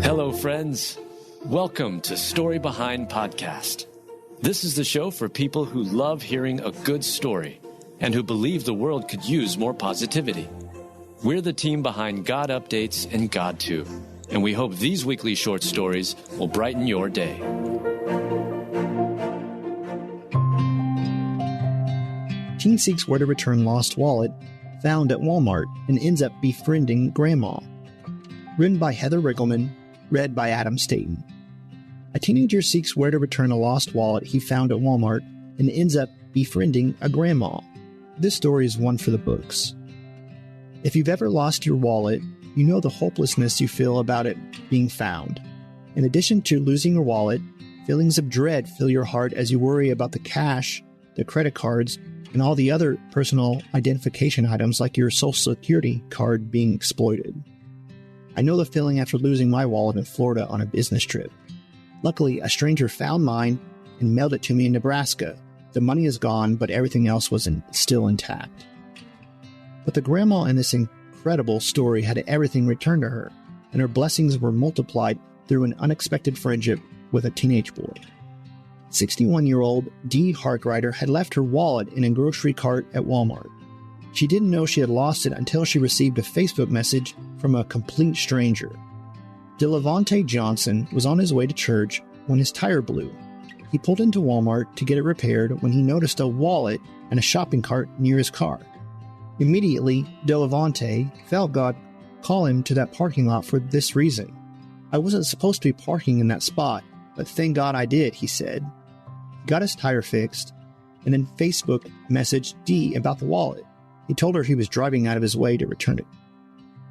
Hello, friends. Welcome to Story Behind Podcast. This is the show for people who love hearing a good story and who believe the world could use more positivity. We're the team behind GodUpdates and God2, and we hope these weekly short stories will brighten your day. Teen seeks where to return lost wallet found at Walmart and ends up befriending Grandma. Written by Heather Riggleman, read by Adam Staten. A teenager seeks where to return a lost wallet he found at Walmart and ends up befriending a grandma. This story is one for the books. If you've ever lost your wallet, you know the hopelessness you feel about it being found. In addition to losing your wallet, feelings of dread fill your heart as you worry about the cash, the credit cards, and all the other personal identification items like your Social Security card being exploited. I know the feeling after losing my wallet in Florida on a business trip. Luckily, a stranger found mine and mailed it to me in Nebraska. The money is gone, but everything else was still intact. But the grandma in this incredible story had everything returned to her, and her blessings were multiplied through an unexpected friendship with a teenage boy. 61-year-old Dee Harkrider had left her wallet in a grocery cart at Walmart. She didn't know she had lost it until she received a Facebook message from a complete stranger. DeLavante Johnson was on his way to church when his tire blew. He pulled into Walmart to get it repaired when he noticed a wallet and a shopping cart near his car. Immediately, DeLavante felt God call him to that parking lot for this reason. "I wasn't supposed to be parking in that spot, but thank God I did," he said. He got his tire fixed and then Facebook messaged Dee about the wallet. He told her he was driving out of his way to return it.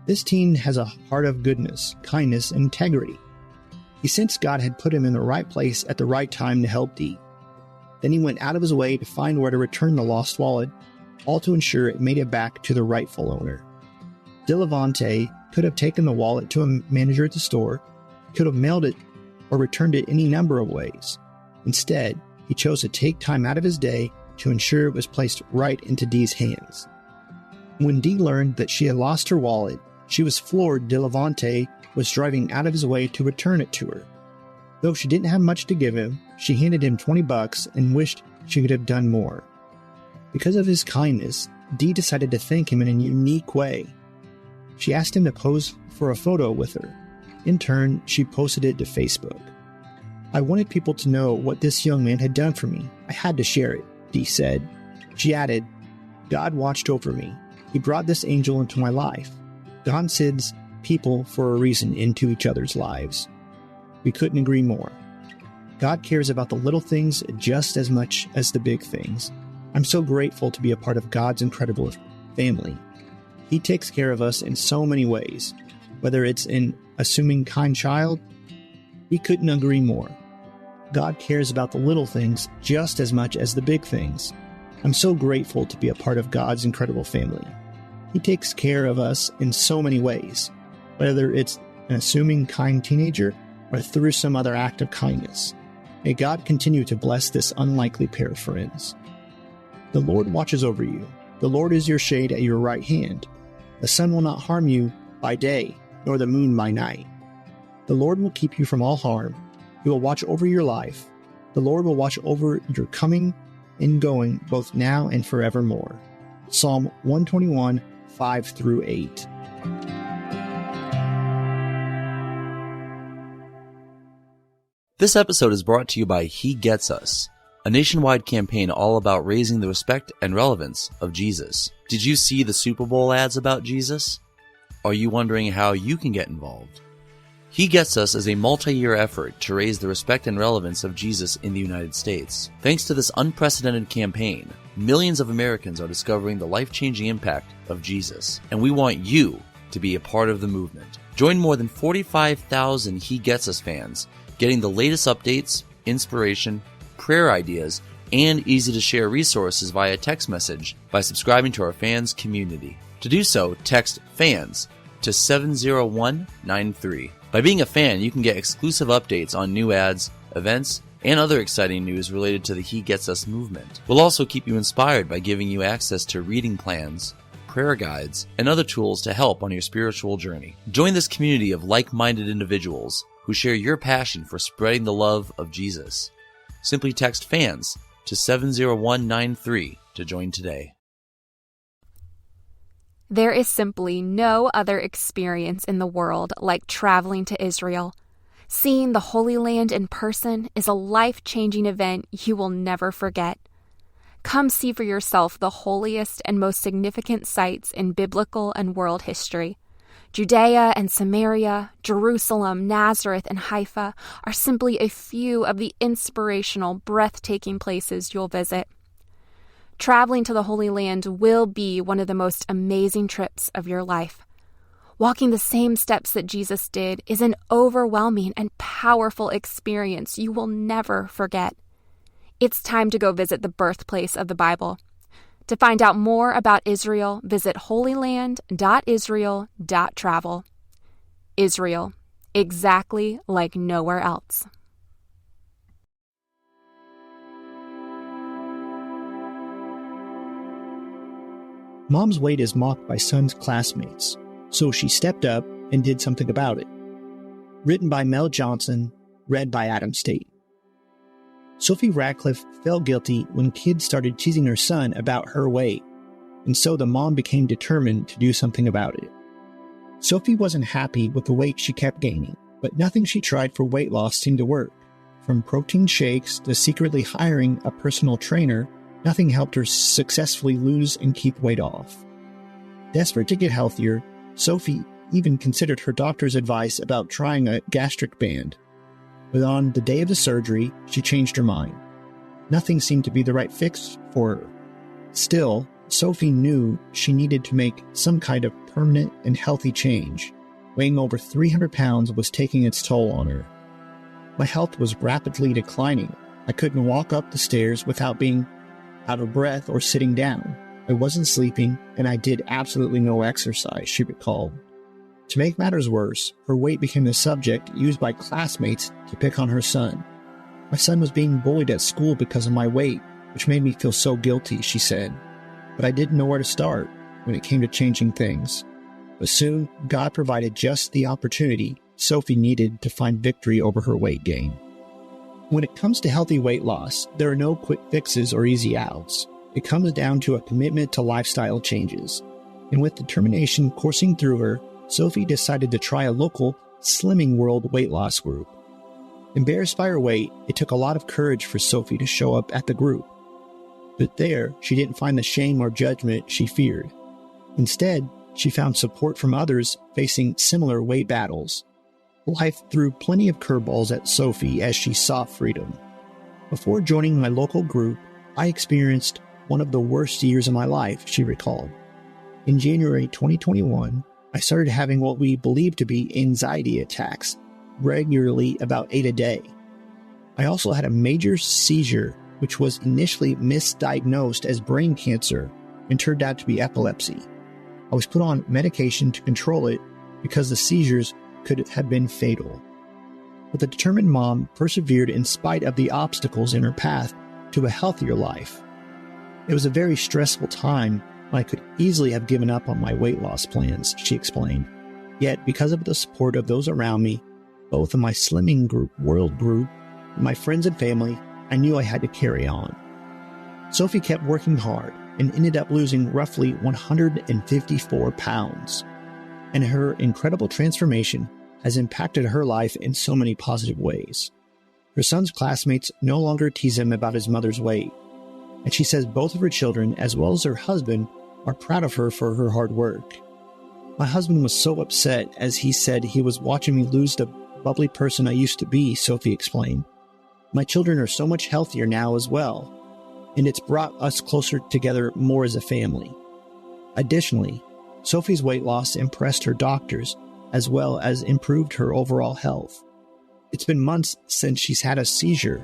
This teen has a heart of goodness, kindness, and integrity. He sensed God had put him in the right place at the right time to help Dee. Then he went out of his way to find where to return the lost wallet, all to ensure it made it back to the rightful owner. DeLavante could have taken the wallet to a manager at the store, could have mailed it, or returned it any number of ways. Instead, he chose to take time out of his day to ensure it was placed right into Dee's hands. When Dee learned that she had lost her wallet, she was floored DeLavante was driving out of his way to return it to her. Though she didn't have much to give him, she handed him $20 and wished she could have done more. Because of his kindness, Dee decided to thank him in a unique way. She asked him to pose for a photo with her. In turn, she posted it to Facebook. "I wanted people to know what this young man had done for me. I had to share it," Dee said. She added, "God watched over me. He brought this angel into my life. God sends people for a reason into each other's lives." We couldn't agree more. God cares about the little things just as much as the big things. I'm so grateful to be a part of God's incredible family. He takes care of us in so many ways, whether it's in assuming kind child. We couldn't agree more. God cares about the little things just as much as the big things. I'm so grateful to be a part of God's incredible family. He takes care of us in so many ways, whether it's an assuming kind teenager or through some other act of kindness. May God continue to bless this unlikely pair of friends. The Lord watches over you. The Lord is your shade at your right hand. The sun will not harm you by day, nor the moon by night. The Lord will keep you from all harm. He will watch over your life. The Lord will watch over your coming and going, both now and forevermore. Psalm 121, 5-8. This episode is brought to you by He Gets Us, a nationwide campaign all about raising the respect and relevance of Jesus. Did you see the Super Bowl ads about Jesus? Are you wondering how you can get involved? He Gets Us is a multi-year effort to raise the respect and relevance of Jesus in the United States. Thanks to this unprecedented campaign, millions of Americans are discovering the life-changing impact of Jesus, and we want you to be a part of the movement. Join more than 45,000 He Gets Us fans, getting the latest updates, inspiration, prayer ideas, and easy-to-share resources via text message by subscribing to our fans community. To do so, text FANS to 70193. By being a fan, you can get exclusive updates on new ads, events, and other exciting news related to the He Gets Us movement. We'll also keep you inspired by giving you access to reading plans, prayer guides, and other tools to help on your spiritual journey. Join this community of like-minded individuals who share your passion for spreading the love of Jesus. Simply text FANS to 70193 to join today. There is simply no other experience in the world like traveling to Israel. Seeing the Holy Land in person is a life-changing event you will never forget. Come see for yourself the holiest and most significant sites in biblical and world history. Judea and Samaria, Jerusalem, Nazareth, and Haifa are simply a few of the inspirational, breathtaking places you'll visit. Traveling to the Holy Land will be one of the most amazing trips of your life. Walking the same steps that Jesus did is an overwhelming and powerful experience you will never forget. It's time to go visit the birthplace of the Bible. To find out more about Israel, visit holyland.israel.travel. Israel, exactly like nowhere else. Mom's weight is mocked by son's classmates, so she stepped up and did something about it. Written by Mel Johnson, read by Adam State. Sophie Ratcliffe felt guilty when kids started teasing her son about her weight, and so the mom became determined to do something about it. Sophie wasn't happy with the weight she kept gaining, but nothing she tried for weight loss seemed to work. From protein shakes to secretly hiring a personal trainer, nothing helped her successfully lose and keep weight off. Desperate to get healthier, Sophie even considered her doctor's advice about trying a gastric band. But on the day of the surgery, she changed her mind. Nothing seemed to be the right fix for her. Still, Sophie knew she needed to make some kind of permanent and healthy change. Weighing over 300 pounds was taking its toll on her. My health was rapidly declining. I couldn't walk up the stairs without being out of breath or sitting down. I wasn't sleeping, and I did absolutely no exercise, she recalled. To make matters worse, her weight became the subject used by classmates to pick on her son. My son was being bullied at school because of my weight, which made me feel so guilty, she said. But I didn't know where to start when it came to changing things. But soon, God provided just the opportunity Sophie needed to find victory over her weight gain. When it comes to healthy weight loss, there are no quick fixes or easy outs. It comes down to a commitment to lifestyle changes. And with determination coursing through her, Sophie decided to try a local Slimming World weight loss group. Embarrassed by her weight, it took a lot of courage for Sophie to show up at the group. But there, she didn't find the shame or judgment she feared. Instead, she found support from others facing similar weight battles. Life threw plenty of curveballs at Sophie as she sought freedom. Before joining my local group, I experienced one of the worst years of my life, she recalled. In January 2021, I started having what we believed to be anxiety attacks, regularly about 8 a day. I also had a major seizure, which was initially misdiagnosed as brain cancer and turned out to be epilepsy. I was put on medication to control it because the seizures could have been fatal. But the determined mom persevered in spite of the obstacles in her path to a healthier life. It was a very stressful time when I could easily have given up on my weight loss plans, she explained. Yet, because of the support of those around me, both in my Slimming World group and my friends and family, I knew I had to carry on. Sophie kept working hard and ended up losing roughly 154 pounds. And her incredible transformation has impacted her life in so many positive ways. Her son's classmates no longer tease him about his mother's weight, and she says both of her children, as well as her husband, are proud of her for her hard work. My husband was so upset as he said he was watching me lose the bubbly person I used to be, Sophie explained. My children are so much healthier now as well, and it's brought us closer together more as a family. Additionally, Sophie's weight loss impressed her doctors, as well as improved her overall health. It's been months since she's had a seizure.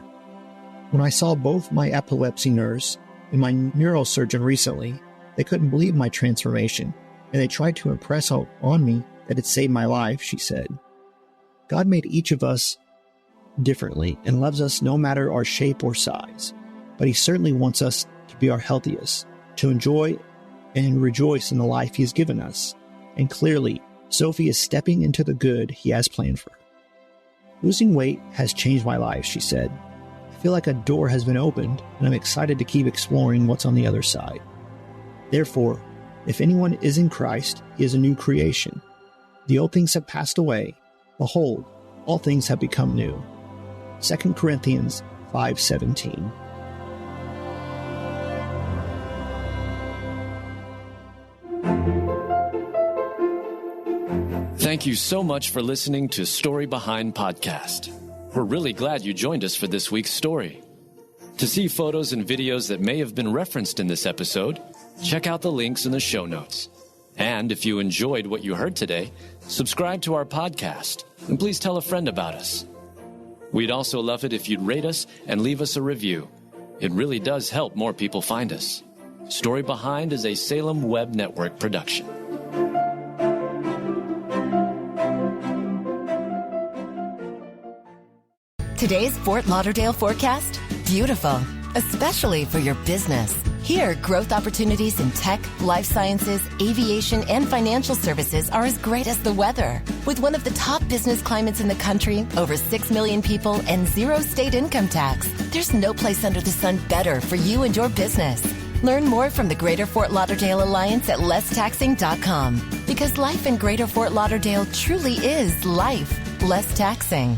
When I saw both my epilepsy nurse and my neurosurgeon recently, they couldn't believe my transformation, and they tried to impress on me that it saved my life, she said. God made each of us differently and loves us no matter our shape or size, but He certainly wants us to be our healthiest, to enjoy and rejoice in the life he has given us. And clearly, Sophie is stepping into the good he has planned for her. Losing weight has changed my life, she said. I feel like a door has been opened, and I'm excited to keep exploring what's on the other side. Therefore, if anyone is in Christ, he is a new creation. The old things have passed away. Behold, all things have become new. 2 Corinthians 5:17. Thank you so much for listening to Story Behind Podcast. We're really glad you joined us for this week's story. To see photos and videos that may have been referenced in this episode, check out the links in the show notes. And if you enjoyed what you heard today, subscribe to our podcast, and please tell a friend about us. We'd also love it if you'd rate us and leave us a review. It really does help more people find us. Story Behind is a Salem Web Network production. Today's Fort Lauderdale forecast? Beautiful, especially for your business. Here, growth opportunities in tech, life sciences, aviation, and financial services are as great as the weather. With one of the top business climates in the country, over 6 million people, and 0 state income tax, there's no place under the sun better for you and your business. Learn more from the Greater Fort Lauderdale Alliance at lesstaxing.com. Because life in Greater Fort Lauderdale truly is life less taxing.